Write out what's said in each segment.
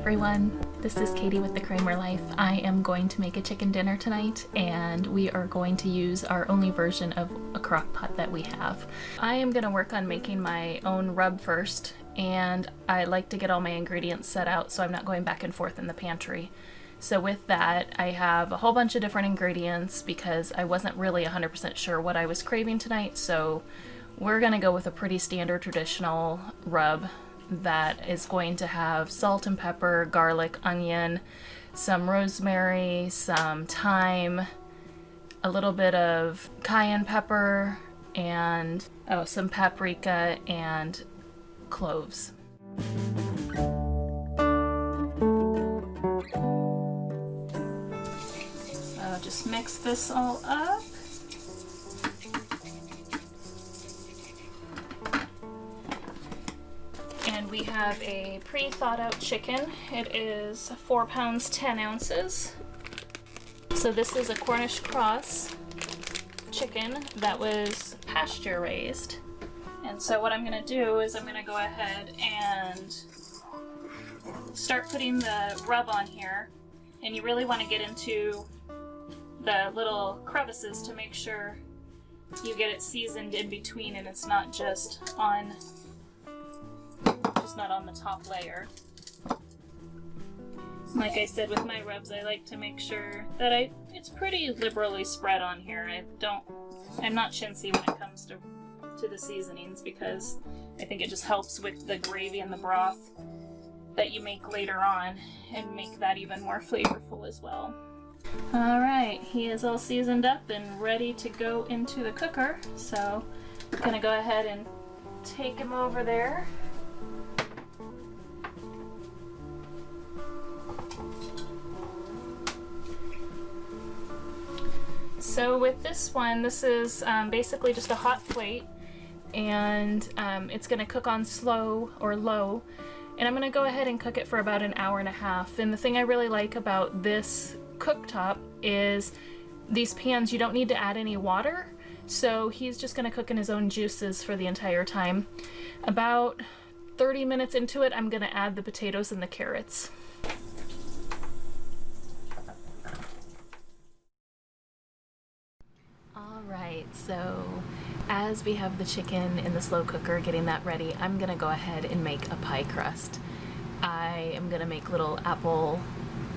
everyone, this is Katie with the Kramer Life. I am going to make a chicken dinner tonight, and we are going to use our only version of a crock pot that we have. I am going to work on making my own rub first, and I like to get all my ingredients set out so I'm not going back and forth in the pantry. So with that, I have a whole bunch of different ingredients because I wasn't really 100% sure what I was craving tonight, so we're going to go with a pretty standard traditional rub that is going to have salt and pepper, garlic, onion, some rosemary, some thyme, a little bit of cayenne pepper, and some paprika and cloves. So just mix this all up. And we have a pre-thawed out chicken. It is 4 pounds 10 ounces. So this is a Cornish cross chicken that was pasture raised. And so what I'm going to do is I'm going to go ahead and start putting the rub on here. And you really want to get into the little crevices to make sure you get it seasoned in between and it's not just not on the top layer. Like I said, with my rubs, I like to make sure that it's pretty liberally spread on here. I'm not chintzy when it comes to the seasonings because I think it just helps with the gravy and the broth that you make later on and make that even more flavorful as well. Alright, he is all seasoned up and ready to go into the cooker, so I'm gonna go ahead and take him over there. So with this one, this is basically just a hot plate, and it's going to cook on slow or low, and I'm going to go ahead and cook it for about an hour and a half. And the thing I really like about this cooktop is these pans, you don't need to add any water, so he's just going to cook in his own juices for the entire time. About 30 minutes into it, I'm going to add the potatoes and the carrots. Alright, so as we have the chicken in the slow cooker getting that ready, I'm going to go ahead and make a pie crust. I am going to make little apple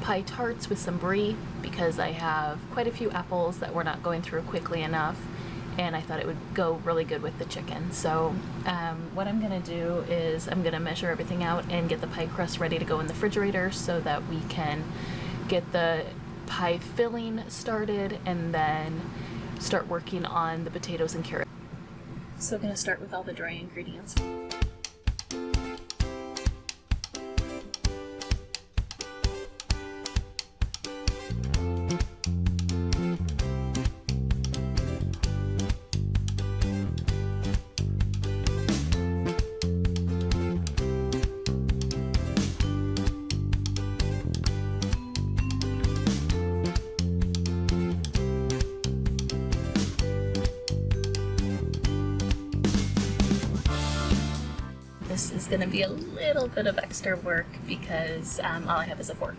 pie tarts with some brie because I have quite a few apples that were not going through quickly enough, and I thought it would go really good with the chicken. So what I'm going to do is I'm going to measure everything out and get the pie crust ready to go in the refrigerator so that we can get the pie filling started and then start working on the potatoes and carrots. So I'm going to start with all the dry ingredients. This is going to be a little bit of extra work because all I have is a fork.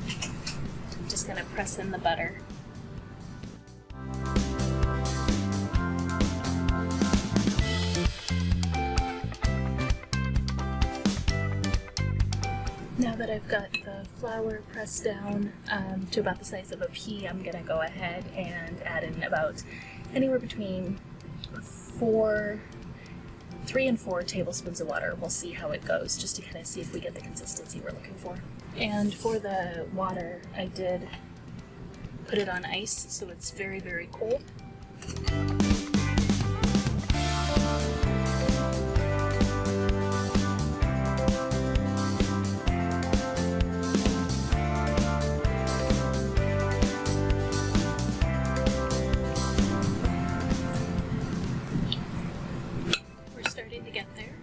I'm just going to press in the butter. Now that I've got the flour pressed down to about the size of a pea, I'm going to go ahead and add in about anywhere between 3 and 4 tablespoons of water. We'll see how it goes, just to kind of see if we get the consistency we're looking for. And for the water, I did put it on ice, so it's very, very cold. To get there.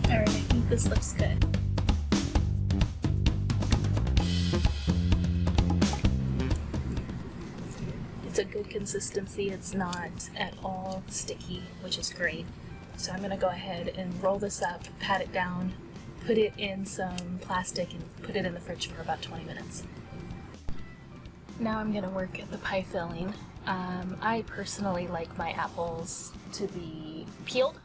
Alright, I think this looks good. good consistency. It's not at all sticky, which is great. So I'm gonna go ahead and roll this up, pat it down, put it in some plastic, and put it in the fridge for about 20 minutes. Now I'm gonna work at the pie filling. I personally like my apples to be peeled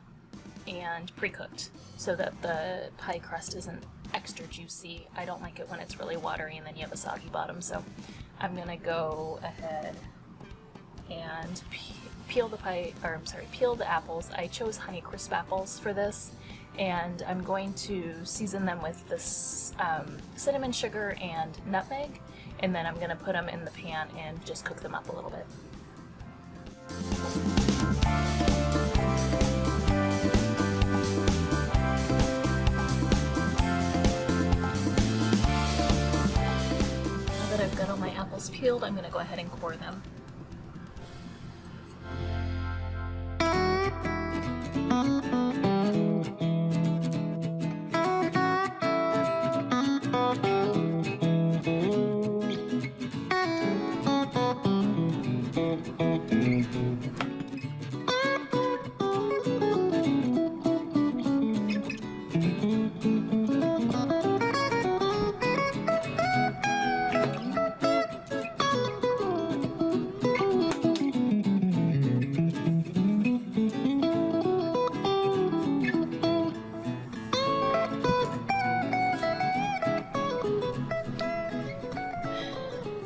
and pre-cooked so that the pie crust isn't extra juicy. I don't like it when it's really watery and then you have a soggy bottom, so I'm gonna go ahead and peel the apples. I chose Honeycrisp apples for this, and I'm going to season them with this cinnamon sugar and nutmeg, and then I'm gonna put them in the pan and just cook them up a little bit. Now that I've got all my apples peeled, I'm gonna go ahead and core them.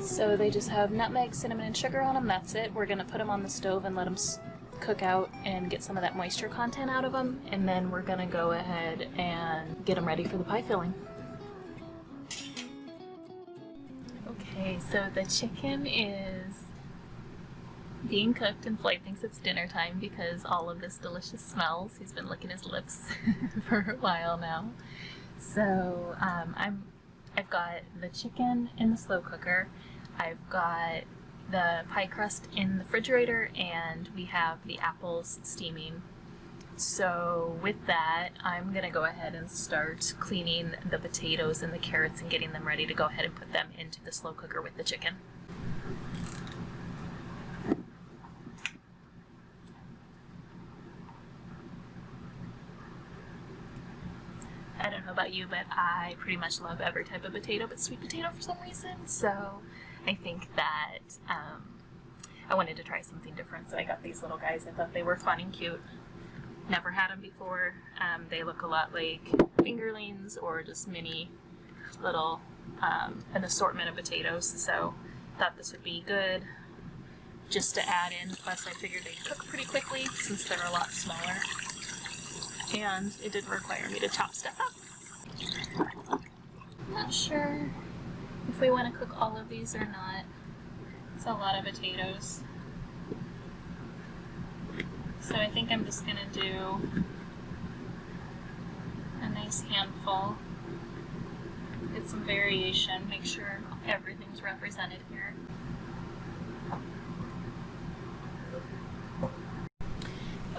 So they just have nutmeg, cinnamon, and sugar on them. That's it. We're going to put them on the stove and let them cook out and get some of that moisture content out of them. And then we're going to go ahead and get them ready for the pie filling. Okay, so the chicken is being cooked, and Floyd thinks it's dinner time because all of this delicious smells. He's been licking his lips for a while now. So I've got the chicken in the slow cooker. I've got the pie crust in the refrigerator, and we have the apples steaming. So with that, I'm gonna go ahead and start cleaning the potatoes and the carrots and getting them ready to go ahead and put them into the slow cooker with the chicken. I don't know about you, but I pretty much love every type of potato but sweet potato for some reason, so I think that I wanted to try something different, so I got these little guys. I thought they were fun and cute. Never had them before. They look a lot like fingerlings or just mini little, an assortment of potatoes, so thought this would be good just to add in, plus I figured they'd cook pretty quickly since they're a lot smaller. And it didn't require me to chop stuff up. Not sure if we want to cook all of these or not. It's a lot of potatoes. So I think I'm just going to do a nice handful. Get some variation, make sure everything's represented here.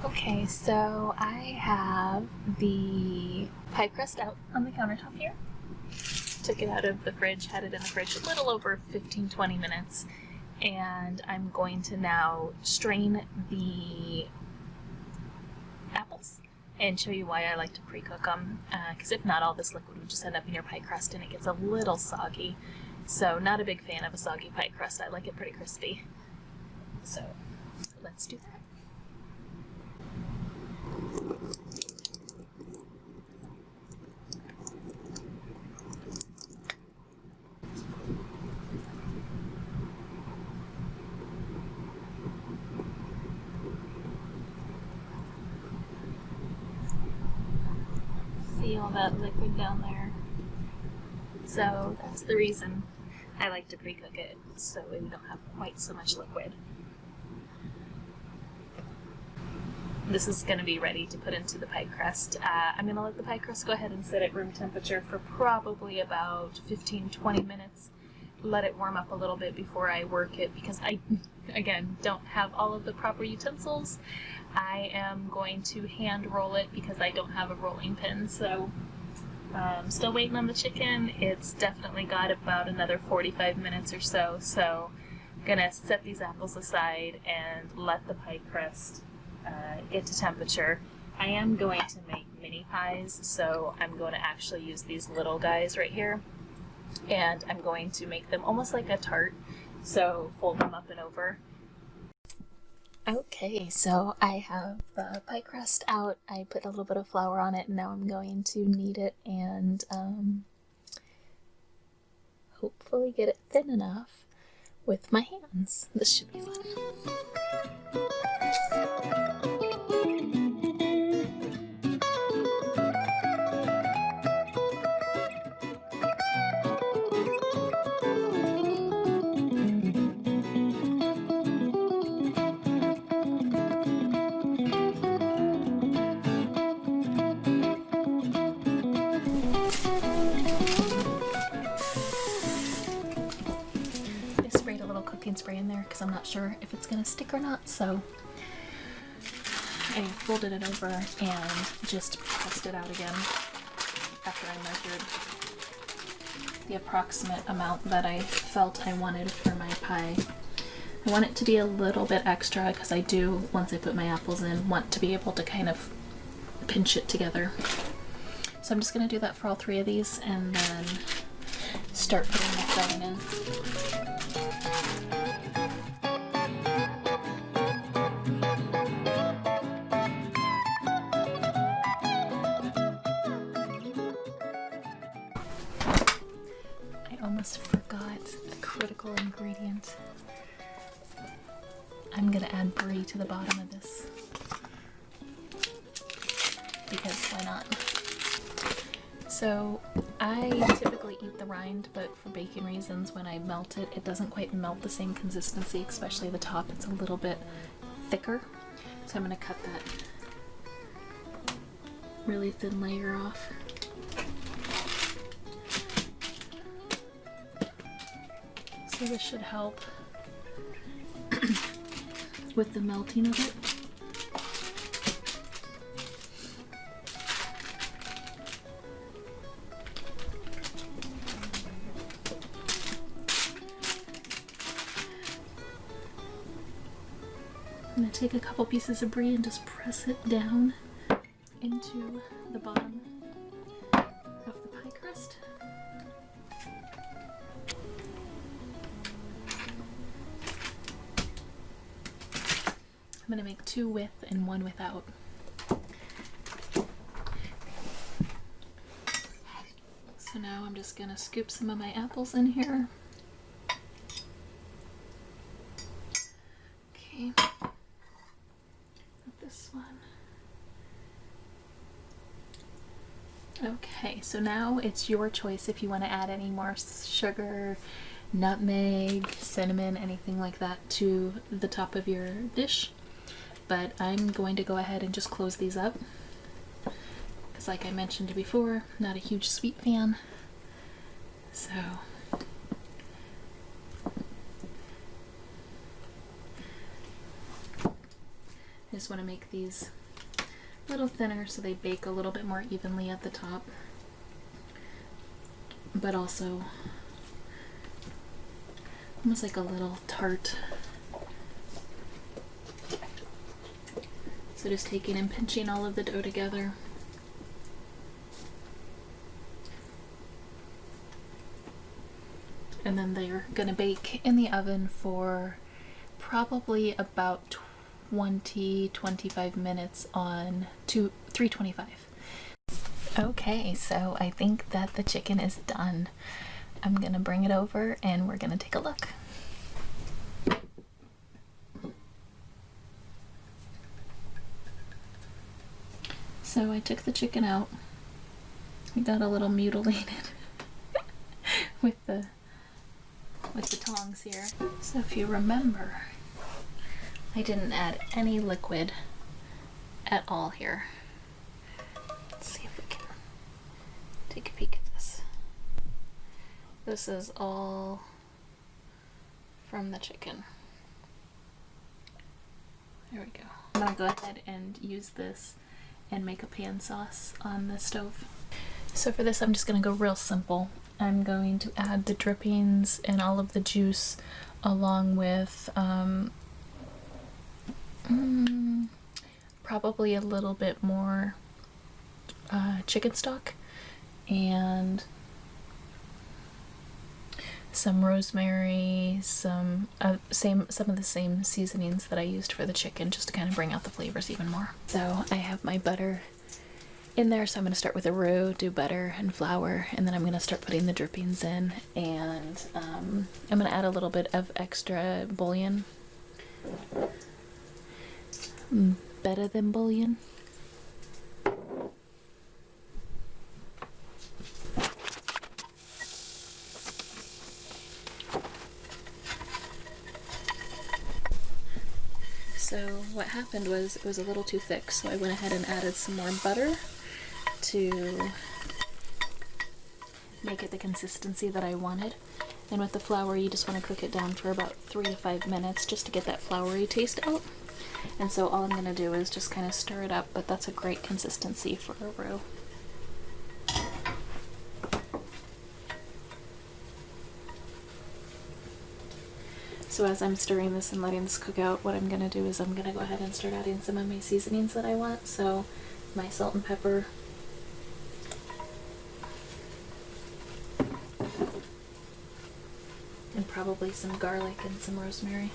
Okay, so I have the pie crust out on the countertop here. Took it out of the fridge, had it in the fridge a little over 15-20 minutes, and I'm going to now strain the apples and show you why I like to pre-cook them, because if not, all this liquid would just end up in your pie crust and it gets a little soggy. So not a big fan of a soggy pie crust. I like it pretty crispy. So let's do that. See all that liquid down there? So that's the reason I like to pre-cook it, so we don't have quite so much liquid. This is going to be ready to put into the pie crust. I'm going to let the pie crust go ahead and sit at room temperature for probably about 15-20 minutes. Let it warm up a little bit before I work it, because I, again, don't have all of the proper utensils. I am going to hand roll it because I don't have a rolling pin, so I'm still waiting on the chicken. It's definitely got about another 45 minutes or so, so gonna set these apples aside and let the pie crust get to temperature. I am going to make mini pies, so I'm going to actually use these little guys right here, and I'm going to make them almost like a tart, so fold them up and over. Okay, so I have the pie crust out. I put a little bit of flour on it, and now I'm going to knead it and hopefully get it thin enough with my hands. This should be fun. Spray in there because I'm not sure if it's gonna stick or not, so I folded it over and just pressed it out again after I measured the approximate amount that I felt I wanted for my pie. I want it to be a little bit extra because I do, once I put my apples in, want to be able to kind of pinch it together. So I'm just gonna do that for all 3 of these and then start putting the filling in. Almost forgot a critical ingredient. I'm gonna add brie to the bottom of this because why not? So I typically eat the rind, but for baking reasons, when I melt it, it doesn't quite melt the same consistency, especially the top. It's a little bit thicker. So I'm gonna cut that really thin layer off. So this should help with the melting of it. I'm going to take a couple pieces of brie and just press it down into the bottom of the pie crust. I'm going to make 2 with and 1 without. So now I'm just going to scoop some of my apples in here. Okay. Got this one. Okay, so now it's your choice if you want to add any more sugar, nutmeg, cinnamon, anything like that to the top of your dish. But I'm going to go ahead and just close these up because, like I mentioned before, not a huge sweet fan. So I just want to make these a little thinner so they bake a little bit more evenly at the top, but also almost like a little tart. So just taking and pinching all of the dough together. And then they're gonna bake in the oven for probably about 20-25 minutes on 325. Okay, so I think that the chicken is done. I'm gonna bring it over and we're gonna take a look. So I took the chicken out. It got a little mutilated with the tongs here. So if you remember, I didn't add any liquid at all here. Let's see if we can take a peek at this. This is all from the chicken. There we go. I'm gonna go ahead and use this and make a pan sauce on the stove. So for this, I'm just gonna go real simple. I'm going to add the drippings and all of the juice along with probably a little bit more chicken stock and some rosemary, some of the same seasonings that I used for the chicken, just to kind of bring out the flavors even more. So I have my butter in there, so I'm going to start with a roux, do butter and flour, and then I'm going to start putting the drippings in, and I'm going to add a little bit of extra bouillon. Better than bouillon. So what happened was it was a little too thick, so I went ahead and added some more butter to make it the consistency that I wanted. And with the flour, you just want to cook it down for about 3 to 5 minutes just to get that floury taste out. And so all I'm going to do is just kind of stir it up, but that's a great consistency for a roux. So as I'm stirring this and letting this cook out, what I'm going to do is I'm going to go ahead and start adding some of my seasonings that I want. So my salt and pepper, and probably some garlic and some rosemary.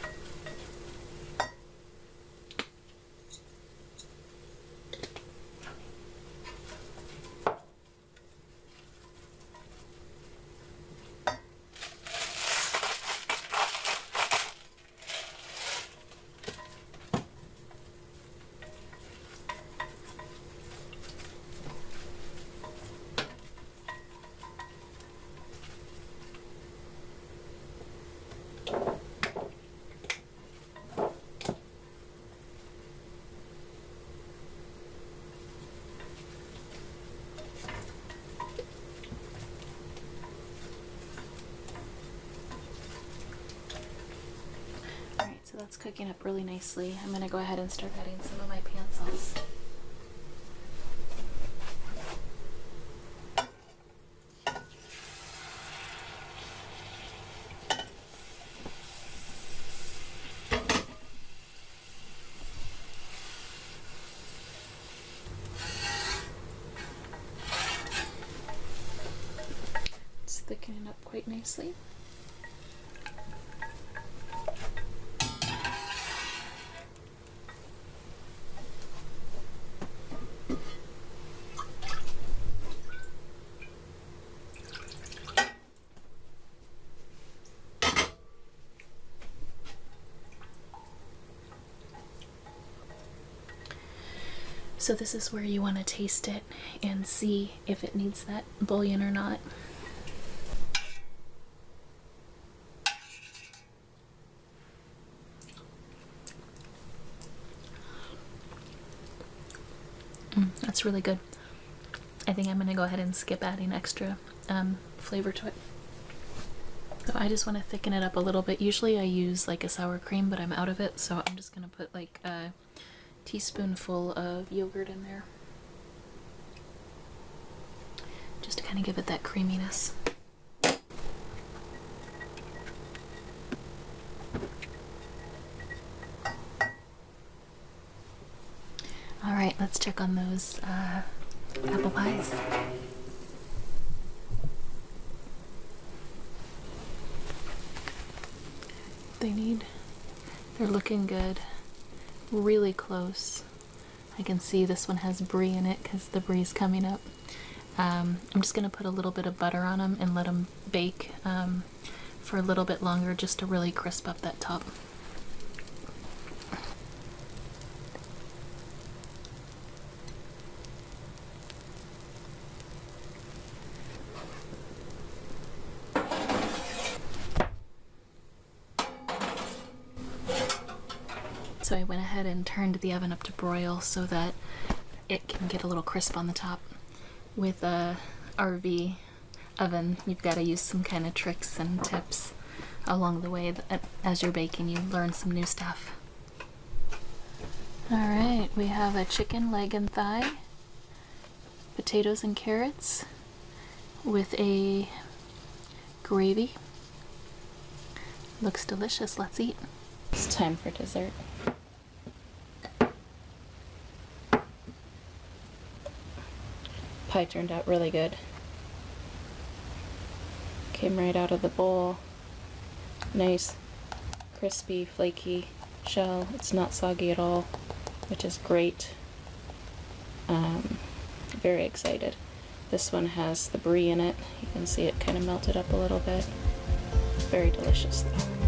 So that's cooking up really nicely. I'm going to go ahead and start adding some of my pan sauce. It's thickening up quite nicely. So this is where you want to taste it and see if it needs that bouillon or not. That's really good. I think I'm going to go ahead and skip adding extra flavor to it. So I just want to thicken it up a little bit. Usually I use like a sour cream, but I'm out of it, so I'm just going to put like a teaspoonful of yogurt in there, just to kind of give it that creaminess. All right, let's check on those apple pies. They're looking good. Really close. I can see this one has brie in it because the brie's coming up. I'm just going to put a little bit of butter on them and let them bake for a little bit longer just to really crisp up that top. So I went ahead and turned the oven up to broil so that it can get a little crisp on the top. With a RV oven, you've got to use some kind of tricks and tips along the way. As you're baking, you learn some new stuff. Alright, we have a chicken leg and thigh, potatoes and carrots with a gravy, Looks delicious. Let's eat. It's time for dessert. Pie turned out really good. Came right out of the bowl. Nice, crispy, flaky shell. It's not soggy at all, which is great. Very excited. This one has the brie in it. You can see it kind of melted up a little bit. Very delicious though.